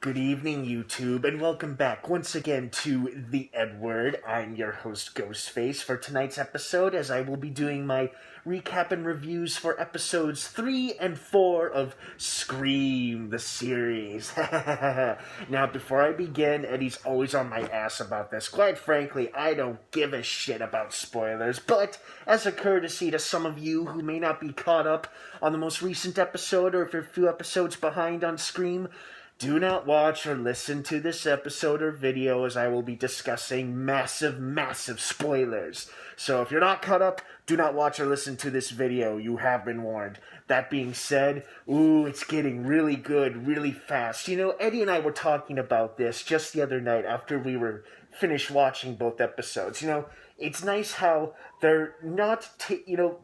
Good evening, YouTube, and welcome back once again to the EdWord. I'm your host, Ghostface, for tonight's episode, as I will be doing my recap and reviews for episodes 3 and 4 of Scream, the series. Now, before I begin, Eddie's always on my ass about this. Quite frankly, I don't give a shit about spoilers, but as a courtesy to some of you who may not be caught up on the most recent episode, or if you're a few episodes behind on Scream, do not watch or listen to this episode or video, as I will be discussing massive spoilers. So if you're not caught up, do not watch or listen to this video. You have been warned. That being said, it's getting really good, really fast. You know, Eddie and I were talking about this just the other night after we were finished watching both episodes. You know, it's nice how they're not,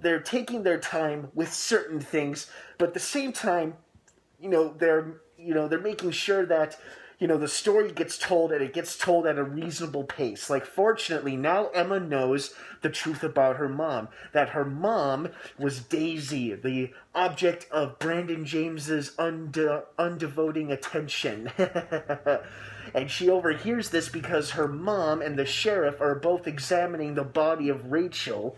they're taking their time with certain things, but at the same time, they're making sure that, the story gets told, and it gets told at a reasonable pace. Like, fortunately, now Emma knows the truth about her mom. That her mom was Daisy, the object of Brandon James's undevoting attention. And she overhears this because her mom and the sheriff are both examining the body of Rachel.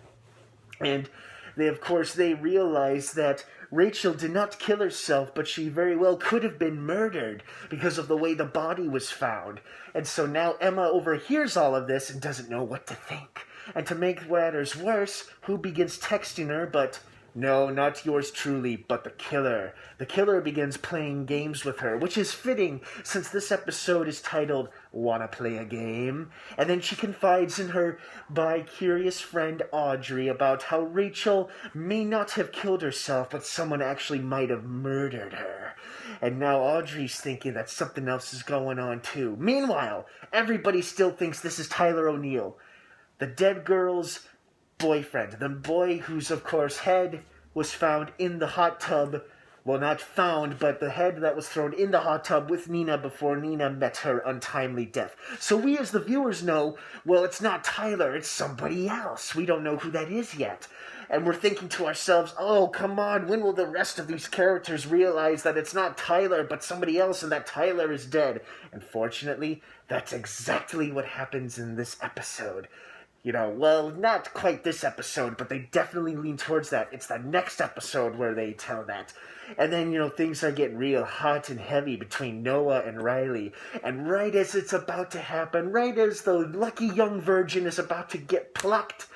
And they realize that Rachel did not kill herself, but she very well could have been murdered because of the way the body was found. And so now Emma overhears all of this and doesn't know what to think. And to make matters worse, who begins texting her but... No, not yours truly, but the killer. The killer begins playing games with her, which is fitting since this episode is titled Wanna Play a Game? And then she confides in her bi-curious friend Audrey about how Rachel may not have killed herself, but someone actually might have murdered her. And now Audrey's thinking that something else is going on too. Meanwhile, everybody still thinks this is Tyler O'Neill, the dead girl's boyfriend, the boy whose, of course, head was found in the hot tub. Well, not found, but the head that was thrown in the hot tub with Nina before Nina met her untimely death. So we as the viewers know, well, it's not Tyler, it's somebody else. We don't know who that is yet. And we're thinking to ourselves, oh, come on, when will the rest of these characters realize that it's not Tyler, but somebody else, and that Tyler is dead? And fortunately, that's exactly what happens in this episode. Well, not quite this episode, but they definitely lean towards that. It's the next episode where they tell that. And then, things are getting real hot and heavy between Noah and Riley. And right as it's about to happen, right as the lucky young virgin is about to get plucked,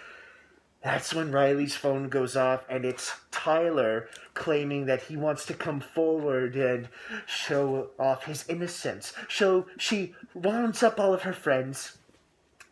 that's when Riley's phone goes off, and it's Tyler claiming that he wants to come forward and show off his innocence. So she rounds up all of her friends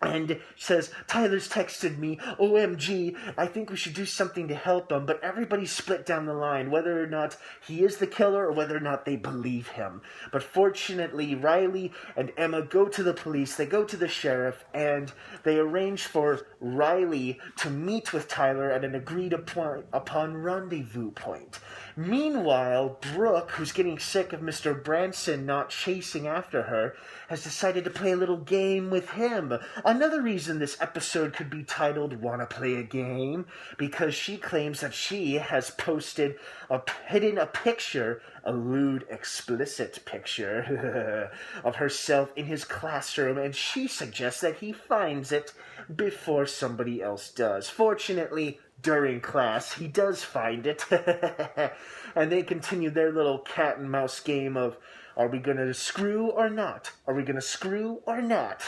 and says, Tyler's texted me, OMG, I think we should do something to help him. But everybody's split down the line, whether or not he is the killer or whether or not they believe him. But fortunately, Riley and Emma go to the police, they go to the sheriff, and they arrange for Riley to meet with Tyler at an agreed upon rendezvous point. Meanwhile, Brooke, who's getting sick of Mr. Branson not chasing after her, has decided to play a little game with him. Another reason this episode could be titled Wanna Play a Game? Because she claims that she has posted hidden a picture, a lewd, explicit picture, of herself in his classroom, and she suggests that he finds it before somebody else does. Fortunately, during class, he does find it. And they continue their little cat and mouse game of, are we going to screw or not? Are we going to screw or not?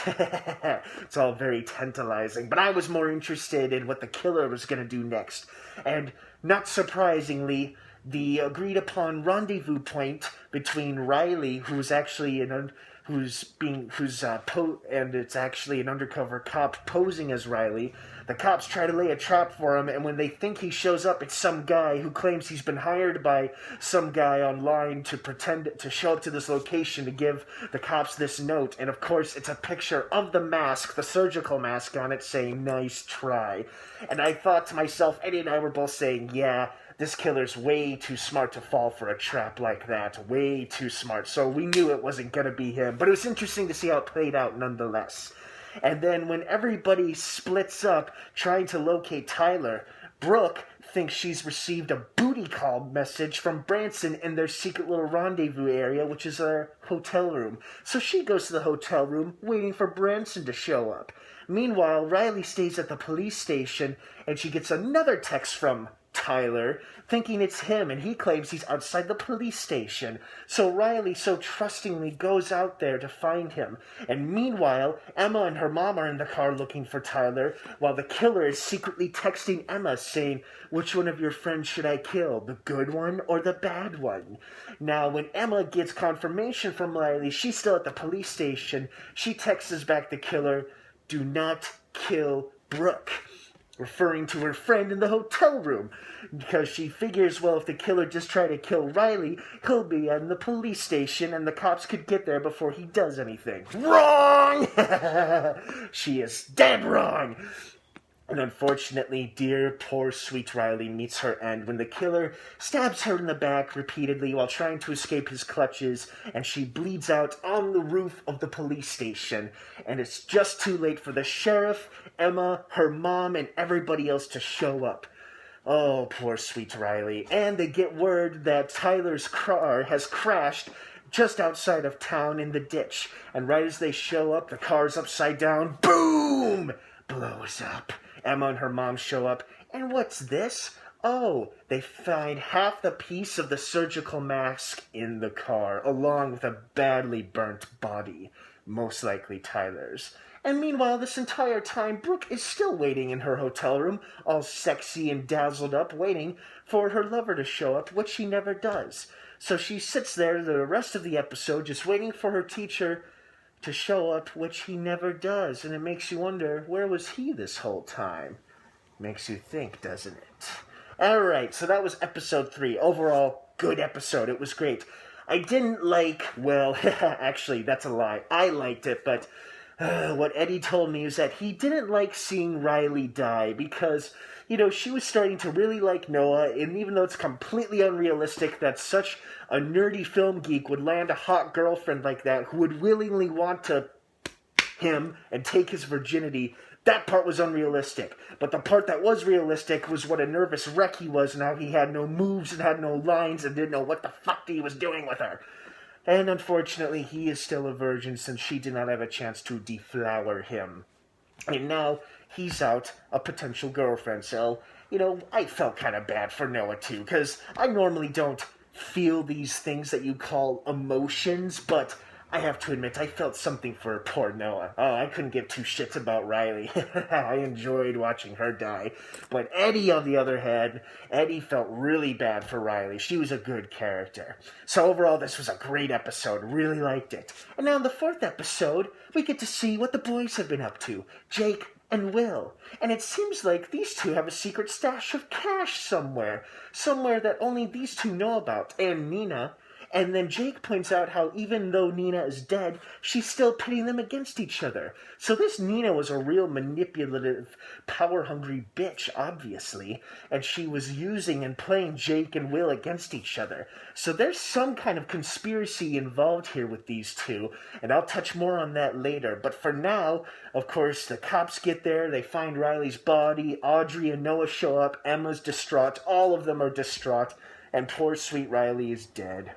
It's all very tantalizing. But I was more interested in what the killer was going to do next. And not surprisingly, the agreed upon rendezvous point between Riley, who's actually and it's actually an undercover cop posing as Riley. The cops try to lay a trap for him, and when they think he shows up, it's some guy who claims he's been hired by some guy online to pretend to show up to this location to give the cops this note. And of course, it's a picture of the mask, the surgical mask on it, saying, nice try. And I thought to myself, Eddie and I were both saying, yeah, this killer's way too smart to fall for a trap like that. Way too smart. So we knew it wasn't going to be him. But it was interesting to see how it played out nonetheless. And then when everybody splits up trying to locate Tyler, Brooke thinks she's received a booty call message from Branson in their secret little rendezvous area, which is a hotel room. So she goes to the hotel room, waiting for Branson to show up. Meanwhile, Riley stays at the police station, and she gets another text from Tyler, thinking it's him, and he claims he's outside the police station. So Riley so trustingly goes out there to find him. And meanwhile, Emma and her mom are in the car looking for Tyler, while the killer is secretly texting Emma saying, "Which one of your friends should I kill, the good one or the bad one?" Now, when Emma gets confirmation from Riley she's still at the police station, she texts back the killer, "Do not kill Brooke," referring to her friend in the hotel room, because she figures, well, if the killer just tried to kill Riley, he'll be in the police station and the cops could get there before he does anything. Wrong! She is dead wrong! And unfortunately, dear, poor, sweet Riley meets her end when the killer stabs her in the back repeatedly while trying to escape his clutches, and she bleeds out on the roof of the police station. And it's just too late for the sheriff, Emma, her mom, and everybody else to show up. Oh, poor, sweet Riley. And they get word that Tyler's car has crashed just outside of town in the ditch. And right as they show up, the car's upside down. Boom! Blows up. Emma and her mom show up, and what's this? Oh, they find half the piece of the surgical mask in the car, along with a badly burnt body, most likely Tyler's. And meanwhile, this entire time, Brooke is still waiting in her hotel room, all sexy and dazzled up, waiting for her lover to show up, which he never does. So she sits there the rest of the episode just waiting for her teacher to show up, which he never does, and it makes you wonder, where was he this whole time? Makes you think, doesn't it? Alright, so that was episode 3. Overall, good episode. It was great. I didn't like, well, actually, that's a lie. I liked it, but what Eddie told me is that he didn't like seeing Riley die because, you know, she was starting to really like Noah, and even though it's completely unrealistic that such a nerdy film geek would land a hot girlfriend like that who would willingly want to him and take his virginity, that part was unrealistic. But the part that was realistic was what a nervous wreck he was and how he had no moves and had no lines and didn't know what the fuck he was doing with her. And unfortunately, he is still a virgin since she did not have a chance to deflower him. And now he's out a potential girlfriend. So, you know, I felt kind of bad for Noah too, because I normally don't feel these things that you call emotions, but I have to admit, I felt something for poor Noah. Oh, I couldn't give two shits about Riley. I enjoyed watching her die. But Eddie, on the other hand, Eddie felt really bad for Riley. She was a good character. So overall, this was a great episode. Really liked it. And now in the 4th episode, we get to see what the boys have been up to. Jake and Will. And it seems like these two have a secret stash of cash somewhere. Somewhere that only these two know about. And Nina. And then Jake points out how even though Nina is dead, she's still pitting them against each other. So this Nina was a real manipulative, power-hungry bitch, obviously. And she was using and playing Jake and Will against each other. So there's some kind of conspiracy involved here with these two. And I'll touch more on that later. But for now, of course, the cops get there. They find Riley's body. Audrey and Noah show up. Emma's distraught. All of them are distraught. And poor sweet Riley is dead.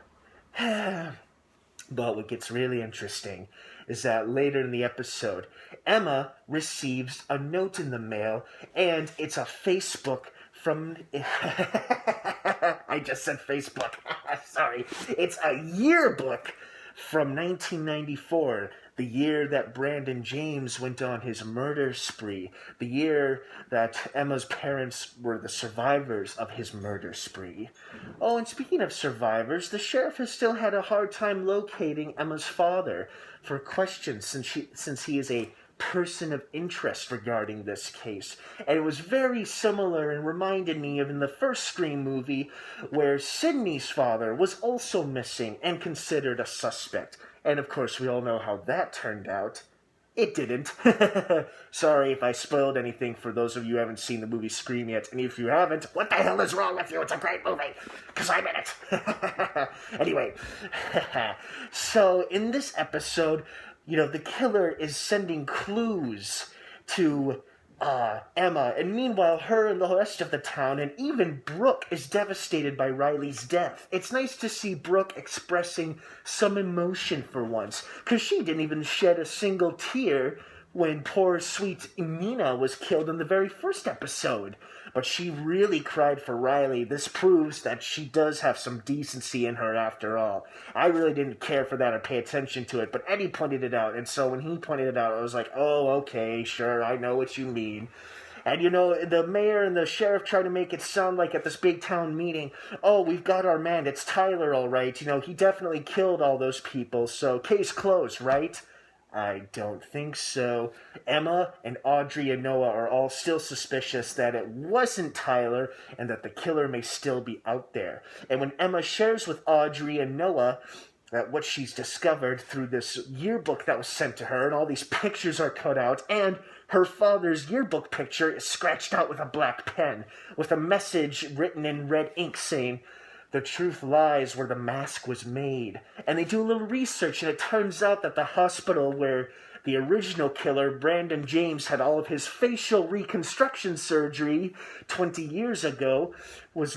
But what gets really interesting is that later in the episode, Emma receives a note in the mail, and it's a Facebook from... I just said Facebook. Sorry. It's a yearbook from 1994, the year that Brandon James went on his murder spree, the year that Emma's parents were the survivors of his murder spree. Oh, and speaking of survivors, the sheriff has still had a hard time locating Emma's father for questions since he is a person of interest regarding this case. And it was very similar and reminded me of in the first Scream movie where Sidney's father was also missing and considered a suspect. And of course we all know how that turned out. It didn't. Sorry if I spoiled anything for those of you who haven't seen the movie Scream yet. And if you haven't, what the hell is wrong with you? It's a great movie. Because I'm in it. Anyway. So in this episode, you know, the killer is sending clues to Emma, and meanwhile her and the rest of the town, and even Brooke, is devastated by Riley's death. It's nice to see Brooke expressing some emotion for once, because she didn't even shed a single tear when poor sweet Nina was killed in the very first episode. But she really cried for Riley. This proves that she does have some decency in her after all. I really didn't care for that or pay attention to it, but Eddie pointed it out, and so when he pointed it out, I was like, oh, okay, sure, I know what you mean. And the mayor and the sheriff try to make it sound like at this big town meeting, oh, we've got our man, it's Tyler, all right. He definitely killed all those people, so case closed, right? I don't think so. Emma and Audrey and Noah are all still suspicious that it wasn't Tyler and that the killer may still be out there. And when Emma shares with Audrey and Noah that what she's discovered through this yearbook that was sent to her, and all these pictures are cut out, and her father's yearbook picture is scratched out with a black pen, with a message written in red ink saying, "The truth lies where the mask was made." And they do a little research, and it turns out that the hospital where the original killer, Brandon James, had all of his facial reconstruction surgery 20 years ago was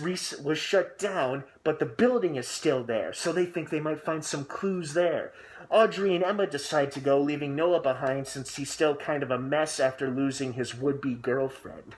shut down, but the building is still there, so they think they might find some clues there. Audrey and Emma decide to go, leaving Noah behind since he's still kind of a mess after losing his would-be girlfriend.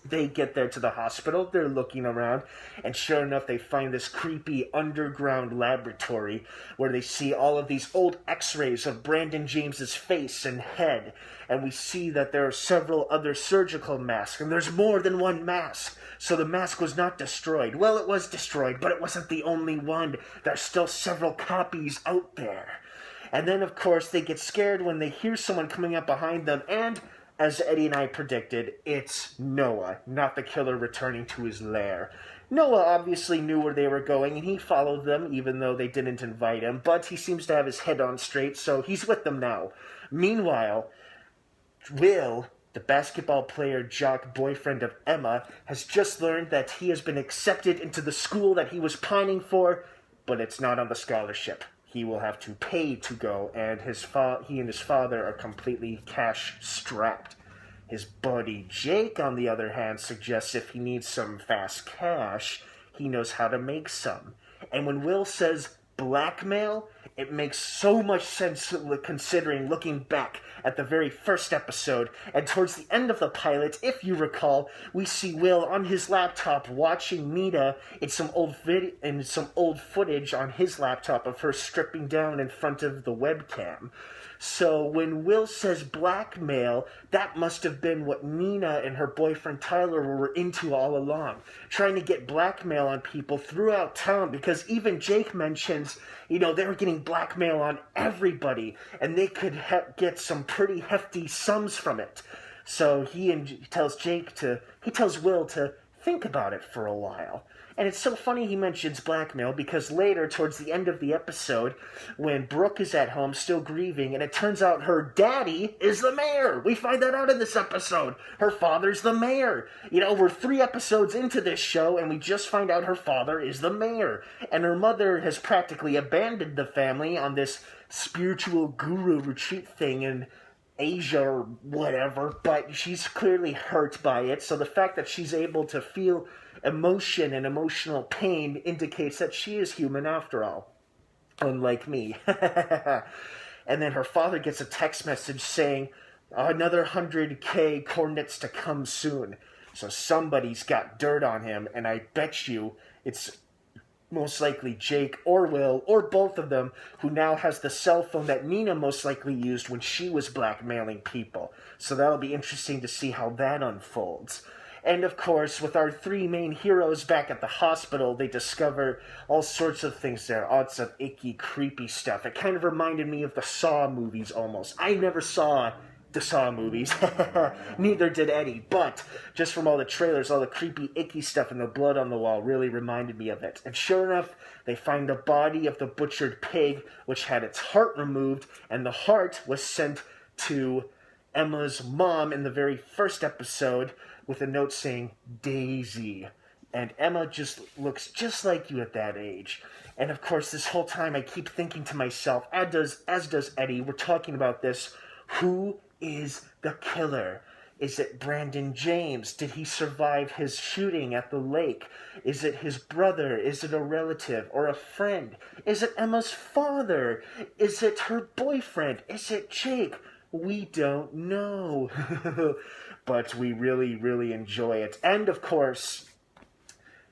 They get there to the hospital, they're looking around, and sure enough, they find this creepy underground laboratory where they see all of these old x-rays of Brandon James's face and head, and we see that there are several other surgical masks, and there's more than one mask. So the mask was not destroyed. Well, it was destroyed, but it wasn't the only one. There's still several copies out there. And then, of course, they get scared when they hear someone coming up behind them, and as Eddie and I predicted, it's Noah, not the killer returning to his lair. Noah obviously knew where they were going, and he followed them, even though they didn't invite him, but he seems to have his head on straight, so he's with them now. Meanwhile, Will, the basketball player jock boyfriend of Emma, has just learned that he has been accepted into the school that he was pining for, but it's not on the scholarship. He will have to pay to go, and he and his father are completely cash-strapped. His buddy Jake, on the other hand, suggests if he needs some fast cash, he knows how to make some. And when Will says blackmail, it makes so much sense considering looking back at the very first episode, and towards the end of the pilot, if you recall, we see Will on his laptop watching Nita in some old footage on his laptop of her stripping down in front of the webcam. So when Will says blackmail, that must have been what Nina and her boyfriend Tyler were into all along, trying to get blackmail on people throughout town, because even Jake mentions, they were getting blackmail on everybody, and they could get some pretty hefty sums from it. So he tells Will to think about it for a while. And it's so funny he mentions blackmail, because later, towards the end of the episode, when Brooke is at home still grieving, and it turns out her daddy is the mayor. We find that out in this episode. Her father's the mayor. We're 3 episodes into this show, and we just find out her father is the mayor. And her mother has practically abandoned the family on this spiritual guru retreat thing in Asia or whatever, but she's clearly hurt by it, so the fact that she's able to feel emotion and emotional pain indicates that she is human after all, unlike me. And then her father gets a text message saying, another 100K coordinates to come soon. So somebody's got dirt on him, and I bet you it's most likely Jake or Will, or both of them, who now has the cell phone that Nina most likely used when she was blackmailing people. So that'll be interesting to see how that unfolds. And of course, with our 3 main heroes back at the hospital, they discover all sorts of things there. Lots of icky, creepy stuff. It kind of reminded me of the Saw movies almost. I never saw the Saw movies. Neither did Eddie. But just from all the trailers, all the creepy, icky stuff and the blood on the wall really reminded me of it. And sure enough, they find the body of the butchered pig, which had its heart removed, and the heart was sent to Emma's mom in the very first episode, with a note saying, Daisy. And Emma just looks just like you at that age. And of course, this whole time I keep thinking to myself, as does Eddie, we're talking about this, who is the killer? Is it Brandon James? Did he survive his shooting at the lake? Is it his brother? Is it a relative or a friend? Is it Emma's father? Is it her boyfriend? Is it Jake? We don't know. But we really, really enjoy it. And of course,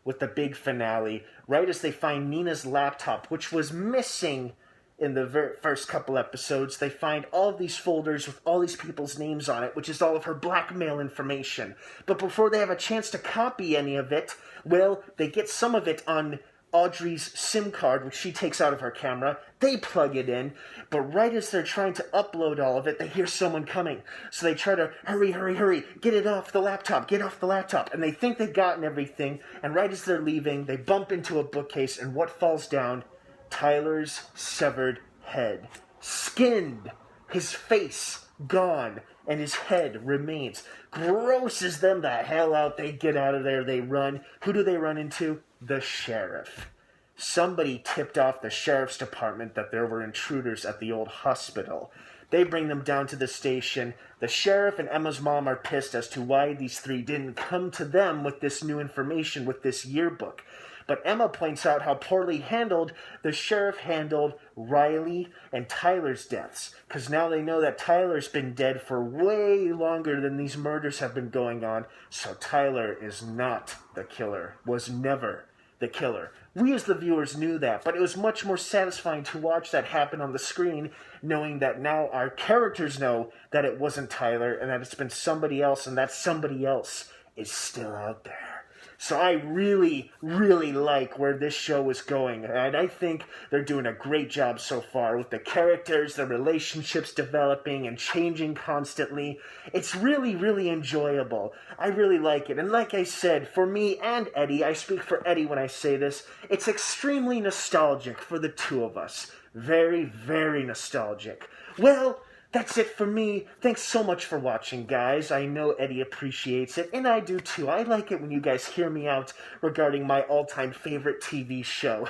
with the big finale, right as they find Nina's laptop, which was missing in the first couple episodes, they find all of these folders with all these people's names on it, which is all of her blackmail information. But before they have a chance to copy any of it, well, they get some of it on Audrey's SIM card, which she takes out of her camera. They plug it in, but right as they're trying to upload all of it, they hear someone coming. So they try to, hurry, get it off the laptop, and they think they've gotten everything, and right as they're leaving, they bump into a bookcase, and what falls down? Tyler's severed head. Skinned. His face gone. And his head remains. Grosses them the hell out. They get out of there. They run. Who do they run into? The sheriff. Somebody tipped off the sheriff's department that there were intruders at the old hospital. They bring them down to the station. The sheriff and Emma's mom are pissed as to why these three didn't come to them with this new information, with this yearbook. But Emma points out how poorly handled the sheriff handled Riley and Tyler's deaths. Because now they know that Tyler's been dead for way longer than these murders have been going on. So Tyler is not the killer, was never the killer. We as the viewers knew that, but it was much more satisfying to watch that happen on the screen, knowing that now our characters know that it wasn't Tyler and that it's been somebody else, and that somebody else is still out there. So I really, really like where this show is going, and I think they're doing a great job so far with the characters, the relationships developing and changing constantly. It's really, really enjoyable. I really like it, and like I said, for me and Eddie, I speak for Eddie when I say this, it's extremely nostalgic for the two of us. Very, very nostalgic. Well, that's it for me. Thanks so much for watching, guys. I know Eddie appreciates it, and I do too. I like it when you guys hear me out regarding my all-time favorite TV show.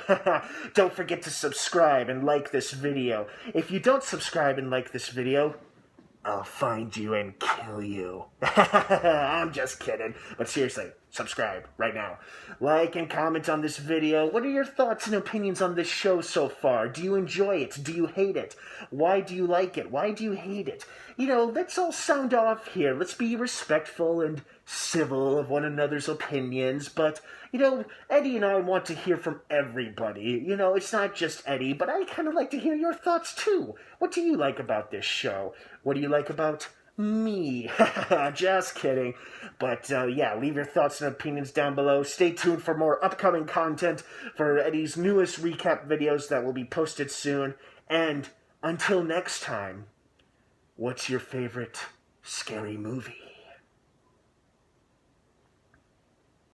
Don't forget to subscribe and like this video. If you don't subscribe and like this video, I'll find you and kill you. I'm just kidding. But seriously, subscribe right now. Like and comment on this video. What are your thoughts and opinions on this show so far? Do you enjoy it? Do you hate it? Why do you like it? Why do you hate it? You know, let's all sound off here. Let's be respectful and civil of one another's opinions, but, you know, Eddie and I want to hear from everybody. You know, it's not just Eddie, but I kind of like to hear your thoughts, too. What do you like about this show? What do you like about me? Just kidding. But, yeah, leave your thoughts and opinions down below. Stay tuned for more upcoming content for Eddie's newest recap videos that will be posted soon. And until next time, what's your favorite scary movie?